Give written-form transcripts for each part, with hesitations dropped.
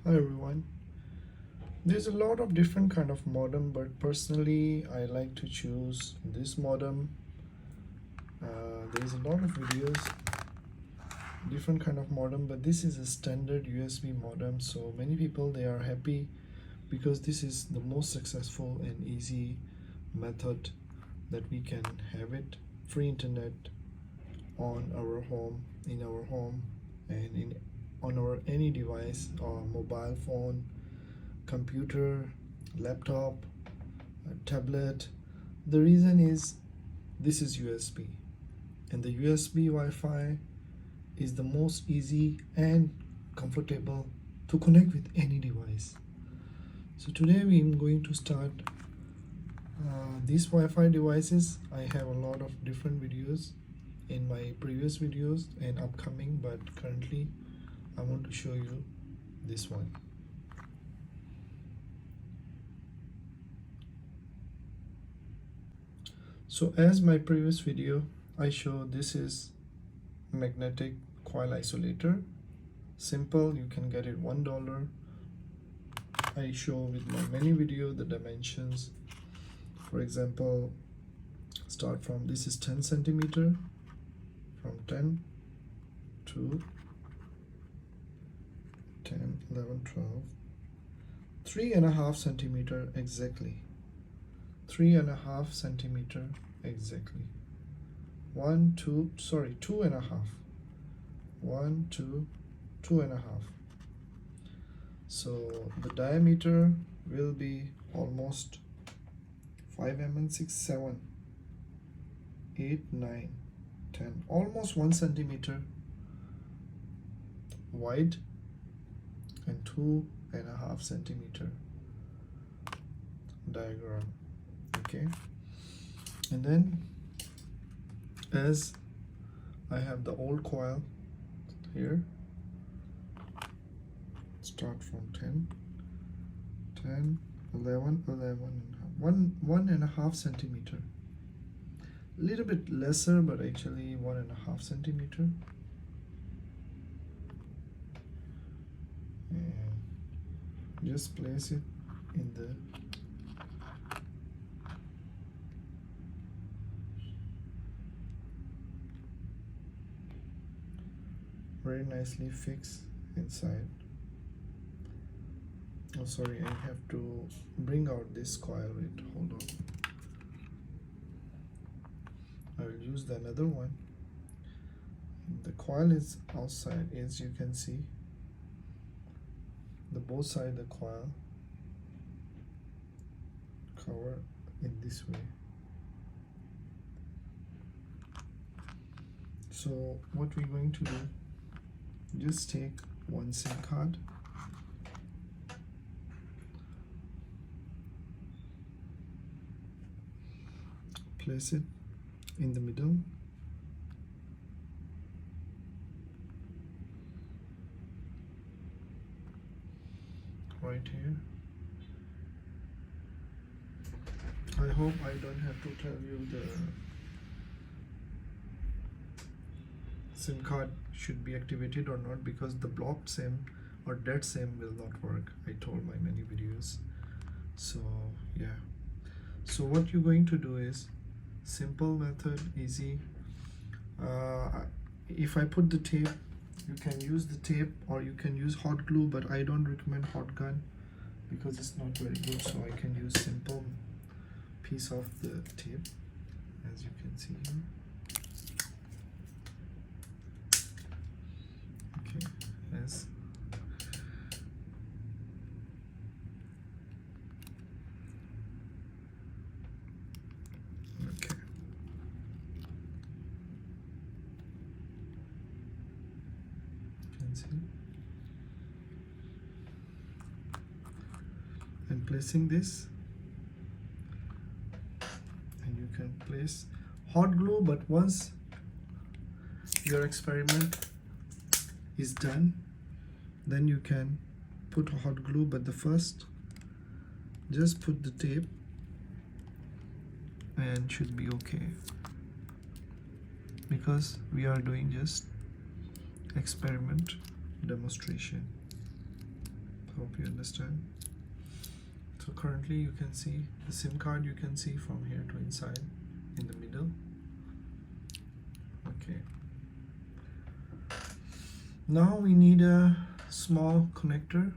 Hi everyone. There's a lot of different kind of modem, but personally I like to choose this modem. There's a lot of videos, different kind of modem, but this is a standard USB modem. So many people they are happy because this is the most successful and easy method that we can have it free internet on our home, in our home, and in on our any device or mobile phone, computer, laptop, tablet. The reason is this is USB, and the USB Wi-Fi is the most easy and comfortable to connect with any device. So today we are going to start these Wi-Fi devices. I have a lot of different videos in my previous videos and upcoming, but currently I want to show you this one. So as my previous video, I show this is magnetic coil isolator. Simple, you can get it $1. I show with my many video the dimensions. For example, start from this is 10 centimeter, from 10 to 10, 11, 12, 3.5 centimeter exactly. 3.5 centimeter exactly. 1, 2, sorry, 2.5. 1, 2, 2.5. So the diameter will be almost 5 mm, 6, 7, 8, 9, 10, almost 1 centimeter wide and 2.5 centimeter diagram. Okay, and then as I have the old coil here, start from 10, 10, 11, 11, 1.5 centimeter, a little bit lesser, but actually 1.5 centimeter, and just place it in the very nicely fixed inside. Oh sorry, I have to bring out this coil. Wait, hold on, I will use the another one. The coil is outside, as you can see, the both side the coil cover in this way. So what we're going to do, just take one SIM card, place it in the middle, right here. I hope I don't have to tell you the SIM card should be activated or not, because the blocked SIM or dead SIM will not work. I told my many videos. So yeah, so what you're going to do is simple method, easy. If I put the tape, you can use the tape or you can use hot glue, but I don't recommend hot gun because it's not very good. So I can use simple piece of the tape, as you can see here. Okay, yes. Okay. You can see. And placing this, and you can place hot glue, but once your experiment is done, then you can put hot glue, but the first just put the tape and should be okay, because we are doing just experiment demonstration. Hope you understand. So currently you can see the SIM card, you can see from here to inside in the middle. Okay. Now we need a small connector,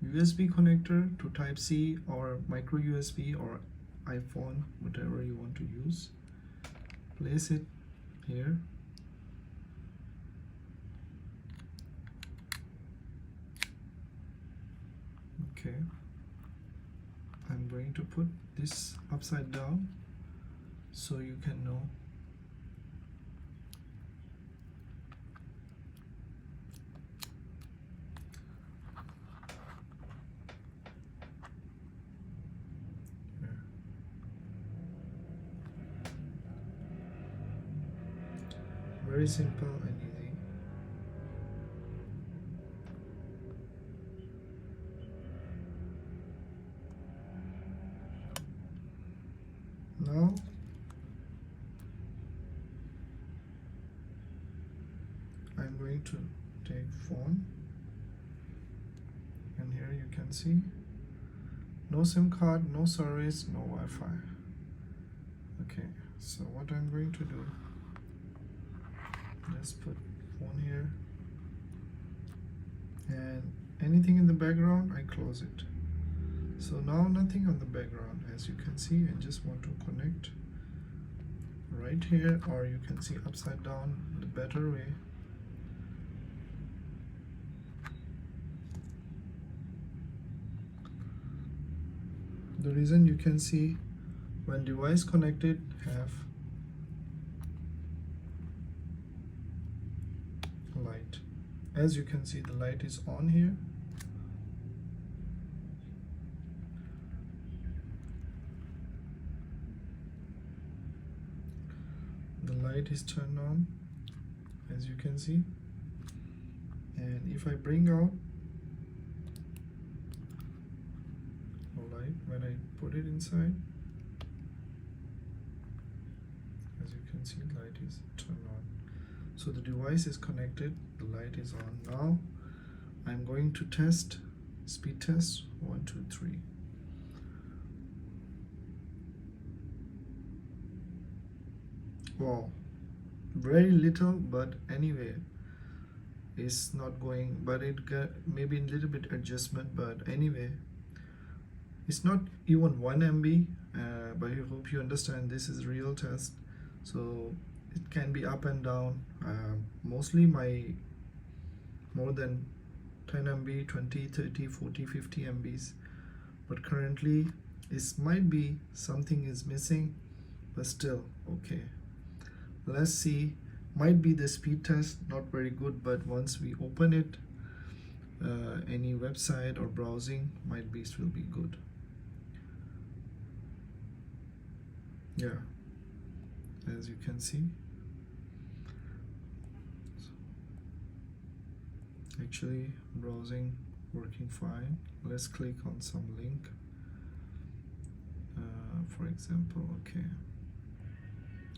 USB connector to Type C or micro USB or iPhone, whatever you want to use. Place it here. Okay. I'm going to put this upside down so you can know. Very simple and easy. Now I'm going to take phone, and here you can see no SIM card, no service, no Wi-Fi. Okay, so what I'm going to do, just put phone here, and anything in the background I close it. So now nothing on the background, as you can see. I just want to connect right here, or you can see upside down, the better way. The reason you can see when device connected have light. As you can see, the light is on here. The light is turned on, as you can see. And if I bring out the light, when I put it inside, as you can see, light is turned on. So the device is connected, the light is on. Now I'm going to test, speed test, 1, 2, 3. Wow, very little, but anyway, it's not going, but it got maybe a little bit adjustment, but anyway, it's not even 1 MB, but I hope you understand this is real test, so it can be up and down. Mostly my more than 10 MB, 20, 30, 40, 50 MBs, but currently it might be something is missing, but still okay. Let's see, might be the speed test not very good, but once we open it, any website or browsing, might be it will be good. Yeah, as you can see, actually browsing working fine. Let's click on some link, for example. Okay,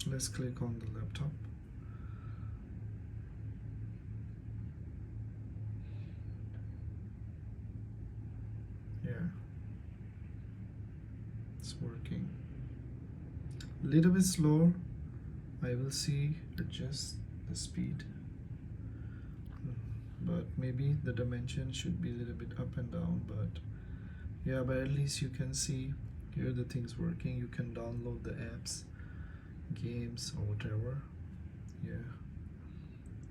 let's click on the laptop. Yeah, it's working. Little bit slow. I will see, adjust the speed, but maybe the dimension should be a little bit up and down, but yeah, but at least you can see here the things working. You can download the apps, games, or whatever. Yeah,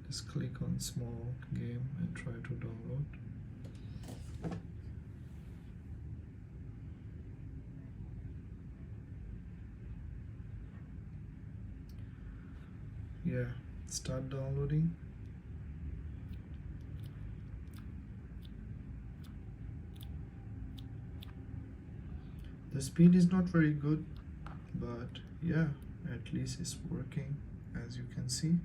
just click on small game and try to download. Yeah, start downloading. The speed is not very good, but yeah, at least it's working, as you can see.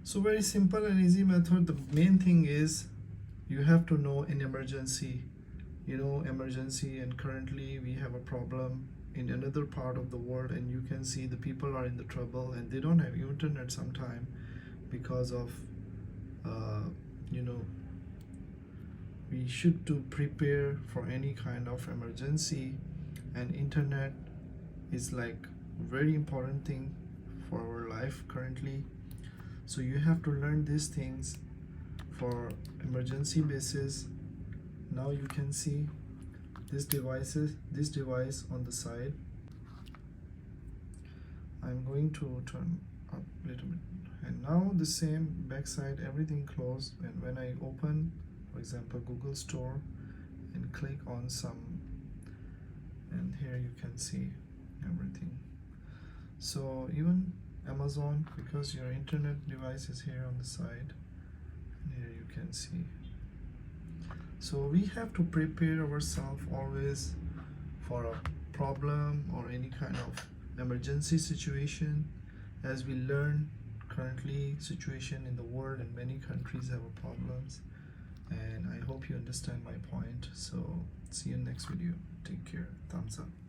So very simple and easy method. The main thing is you have to know in emergency, emergency, and currently we have a problem in another part of the world, and you can see the people are in the trouble and they don't have internet sometime. because of uh, you know we should to prepare for any kind of emergency, and internet is like very important thing for our life currently. So you have to learn these things for emergency basis. Now you can see this device on the side. I'm going to turn up a little bit, and now the same backside, everything closed. And when I open, for example, Google Store and click on some, and here you can see everything. So even Amazon, because your internet device is here on the side, and here you can see. So we have to prepare ourselves always for a problem or any kind of emergency situation. As we learn currently situation in the world, and many countries have problems, and I hope you understand my point. So see you in next video. Take care. Thumbs up.